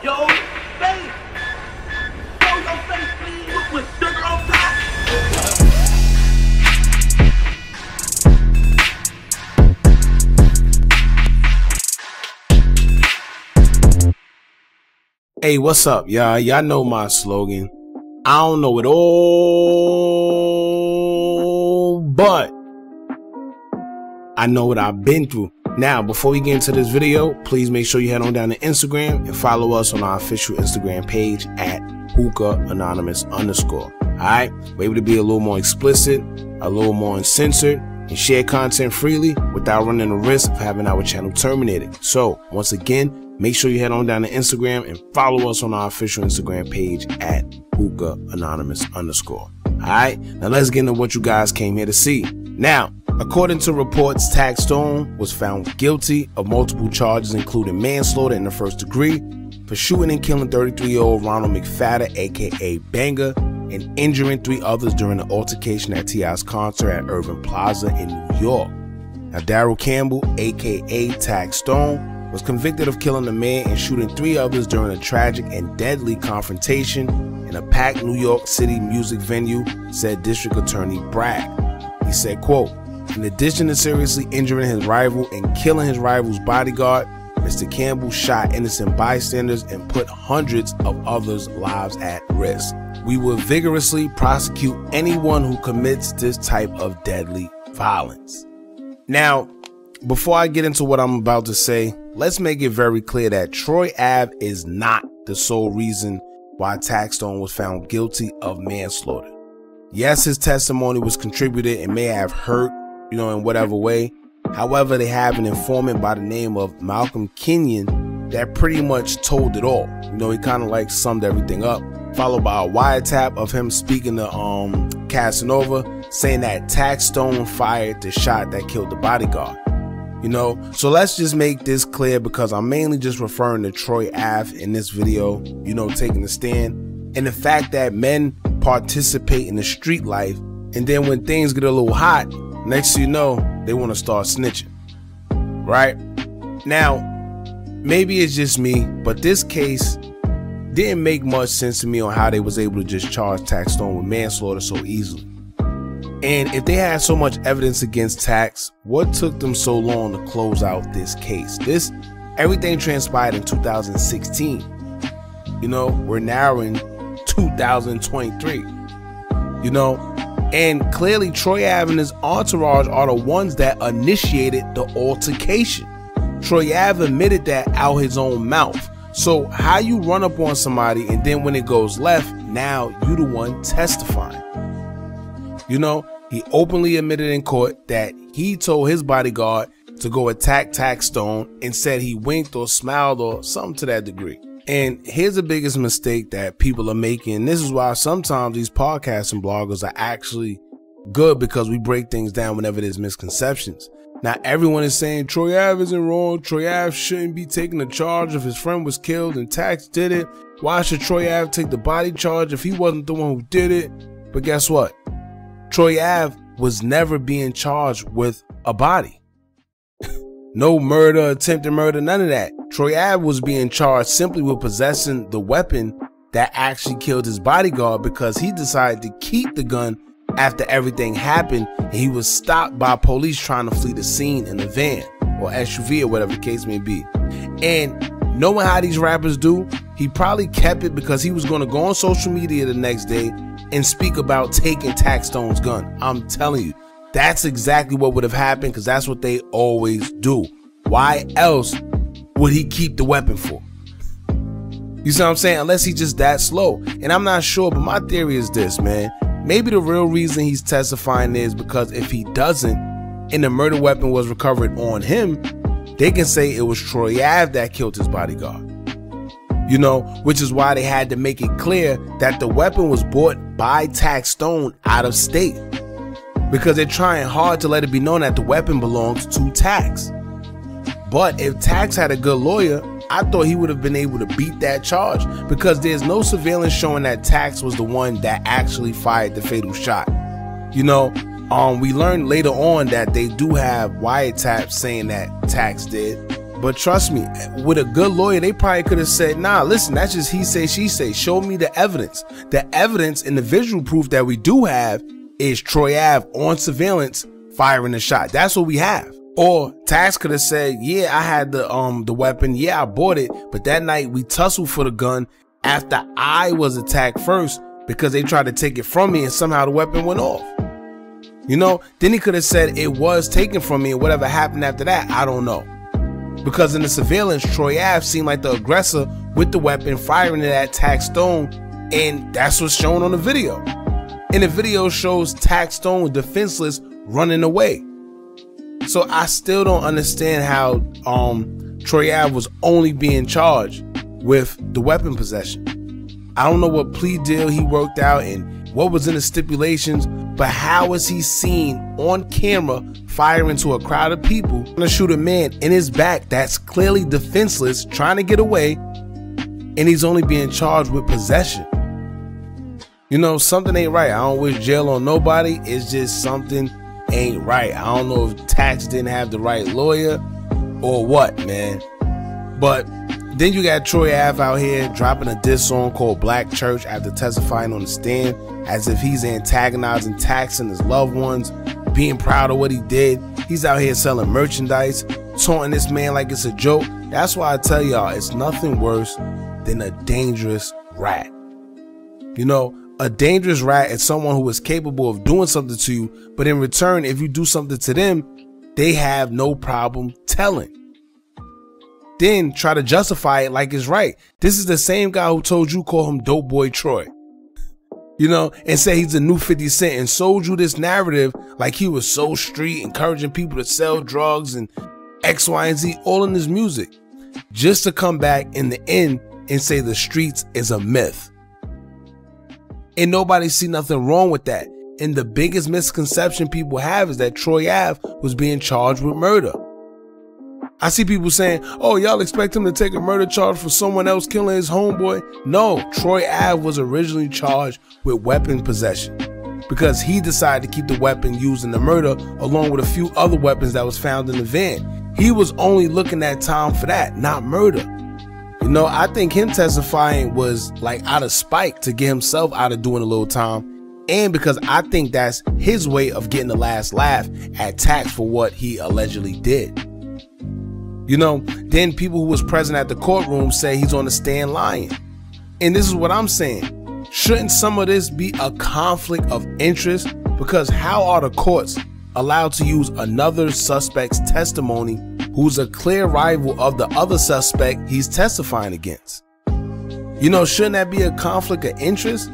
Yo, face. Show your face, please. With sugar on top. Hey, what's up, y'all? Y'all know my slogan. I don't know it all, but I know what I've been through. Now, before we get into this video, please make sure you head on down to Instagram and follow us on our official Instagram page at hookahanonymous_. Alright? We're able to be a little more explicit, a little more uncensored, and share content freely without running the risk of having our channel terminated. So, once again, make sure you head on down to Instagram and follow us on our official Instagram page at hookahanonymous_. Alright? Now let's get into what you guys came here to see. Now, according to reports, Taxstone was found guilty of multiple charges, including manslaughter in the first degree for shooting and killing 33-year-old Ronald McFadden, aka Banger, and injuring 3 others during an altercation at T.I.'s concert at Irving Plaza in New York. Now, Daryl Campbell, aka Taxstone, was convicted of killing a man and shooting 3 others during a tragic and deadly confrontation in a packed New York City music venue, said District Attorney Bragg. He said, quote, "In addition to seriously injuring his rival and killing his rival's bodyguard, Mr. Campbell shot innocent bystanders and put hundreds of others' lives at risk. We will vigorously prosecute anyone who commits this type of deadly violence." Now, before I get into what I'm about to say, let's make it very clear that Troy Ave is not the sole reason why Taxstone was found guilty of manslaughter. Yes, his testimony was contributed and may have hurt, in whatever way. However, they have an informant by the name of Malcolm Kenyon that pretty much told it all. He kind of like summed everything up, followed by a wiretap of him speaking to Casanova, saying that Taxstone fired the shot that killed the bodyguard. So let's just make this clear, because I'm mainly just referring to Troy Ave in this video, taking a stand, and the fact that men participate in the street life, and then when things get a little hot, next thing you know, they want to start snitching, right? Now, maybe it's just me, but this case didn't make much sense to me on how they was able to just charge Taxstone with manslaughter so easily. And if they had so much evidence against Tax, what took them so long to close out this case? Everything transpired in 2016. We're now in 2023. And clearly Troy Ave and his entourage are the ones that initiated the altercation. Troy Ave admitted that out his own mouth. So how you run up on somebody and then when it goes left, now you the one testifying? He openly admitted in court that he told his bodyguard to go attack Taxstone and said he winked or smiled or something to that degree. And here's the biggest mistake that people are making. And this is why sometimes these podcasts and bloggers are actually good, because we break things down whenever there's misconceptions. Now, everyone is saying Troy Ave isn't wrong. Troy Ave shouldn't be taking the charge if his friend was killed and Tax did it. Why should Troy Ave take the body charge if he wasn't the one who did it? But guess what? Troy Ave was never being charged with a body. No murder, attempted murder, none of that. Troy Ave was being charged simply with possessing the weapon that actually killed his bodyguard, because he decided to keep the gun after everything happened and he was stopped by police trying to flee the scene in a van or SUV or whatever the case may be. And knowing how these rappers do, he probably kept it because he was going to go on social media the next day and speak about taking Taxstone's gun. I'm telling you, that's exactly what would have happened, because that's what they always do. Why else would he keep the weapon for? You see what I'm saying? Unless he's just that slow. And I'm not sure, but my theory is this, man. Maybe the real reason he's testifying is because if he doesn't, and the murder weapon was recovered on him, they can say it was Troy Ave that killed his bodyguard. Which is why they had to make it clear that the weapon was bought by Taxstone out of state, because they're trying hard to let it be known that the weapon belongs to Tax. But if Tax had a good lawyer, I thought he would have been able to beat that charge, because there's no surveillance showing that Tax was the one that actually fired the fatal shot. We learned later on that they do have wiretaps saying that Tax did, But trust me, with a good lawyer, they probably could have said, nah, listen, that's just he say, she say. Show me the evidence. The evidence and the visual proof that we do have is Troy Ave on surveillance firing the shot. That's what we have. Or Tax could have said, yeah, I had the weapon. Yeah, I bought it. But that night we tussled for the gun after I was attacked first because they tried to take it from me and somehow the weapon went off. You know, then he could have said it was taken from me and whatever happened after that, I don't know. Because in the surveillance, Troy Ave seemed like the aggressor with the weapon firing it at Taxstone, and that's what's shown on the video. And the video shows Taxstone defenseless running away. So I still don't understand how Troy Ave was only being charged with the weapon possession. I don't know what plea deal he worked out and what was in the stipulations, but how is he seen on camera firing to a crowd of people to shoot a man in his back that's clearly defenseless trying to get away, and he's only being charged with possession? You know, something ain't right. I don't wish jail on nobody. It's just something ain't right. I don't know if Tax didn't have the right lawyer or what, man. But then you got Troy Ave out here dropping a diss song called Black Church after testifying on the stand as if he's antagonizing Tax and his loved ones, being proud of what he did. He's out here selling merchandise, taunting this man like it's a joke. That's why I tell y'all, it's nothing worse than a dangerous rat. You know, a dangerous rat is someone who is capable of doing something to you, but in return, if you do something to them, they have no problem telling. Then try to justify it like it's right. This is the same guy who told you call him Dope Boy Troy, you know, and say he's a new 50 Cent and sold you this narrative like he was so street, encouraging people to sell drugs and X, Y, and Z all in his music, just to come back in the end and say the streets is a myth. And nobody see nothing wrong with that. And the biggest misconception people have is that Troy Ave was being charged with murder. I see people saying, oh, y'all expect him to take a murder charge for someone else killing his homeboy? No, Troy Ave was originally charged with weapon possession because he decided to keep the weapon used in the murder along with a few other weapons that was found in the van. He was only looking at time for that, not murder. You know, I think him testifying was like out of spite to get himself out of doing a little time, and because I think that's his way of getting the last laugh at Tax for what he allegedly did. You know, then people who was present at the courtroom say he's on the stand lying. And this is what I'm saying. Shouldn't some of this be a conflict of interest? Because how are the courts allowed to use another suspect's testimony who's a clear rival of the other suspect he's testifying against? You know, shouldn't that be a conflict of interest?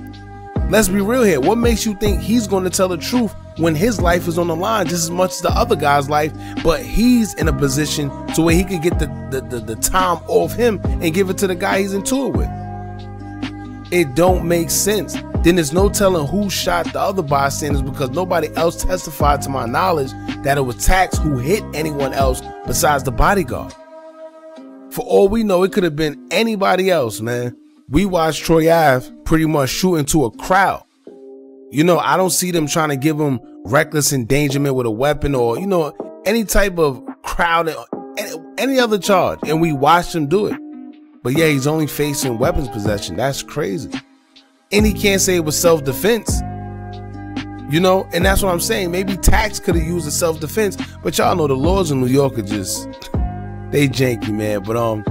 Let's be real here. What makes you think he's going to tell the truth when his life is on the line just as much as the other guy's life, but he's in a position to where he could get the time off him and give it to the guy he's into it with? It don't make sense. Then there's no telling who shot the other bystanders because nobody else testified to my knowledge that it was Tax who hit anyone else besides the bodyguard. For all we know, it could have been anybody else, man. We watched Troy Ave pretty much shoot into a crowd. You know, I don't see them trying to give him reckless endangerment with a weapon or, you know, any type of crowd, any other charge. And we watched him do it. But yeah, he's only facing weapons possession. That's crazy. And he can't say it was self-defense. You know, and that's what I'm saying. Maybe Tax could have used a self-defense, but y'all know the laws in New York are just, they janky, man. But I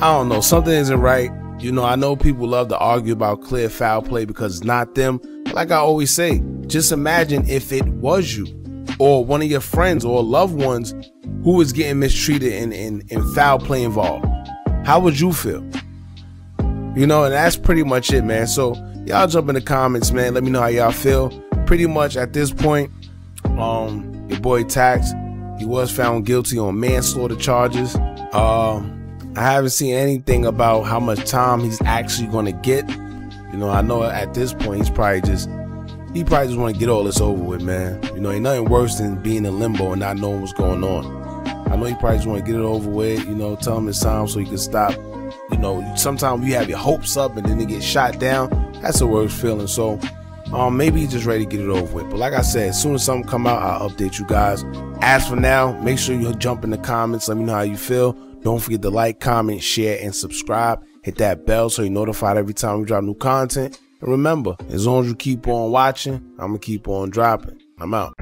don't know, something isn't right. You know, I know people love to argue about clear foul play because it's not them. Like I always say, just imagine if it was you or one of your friends or loved ones who was getting mistreated in foul play involved. How would you feel? You know, and that's pretty much it, man. So y'all jump in the comments, man. Let me know how y'all feel. Pretty much at this point, your boy Tax, he was found guilty on manslaughter charges. I haven't seen anything about how much time he's actually going to get. You know, I know at this point he probably just want to get all this over with, man. You know, ain't nothing worse than being in limbo and not knowing what's going on. I know he probably just want to get it over with, you know, tell him it's time so he can stop. You know, sometimes you have your hopes up and then they get shot down. That's the worst feeling. So maybe he's just ready to get it over with. But like I said, as soon as something come out, I'll update you guys. As for now, make sure you jump in the comments. Let me know how you feel. Don't forget to like, comment, share, and subscribe. Hit that bell so you're notified every time we drop new content. And remember, as long as you keep on watching, I'm going to keep on dropping. I'm out.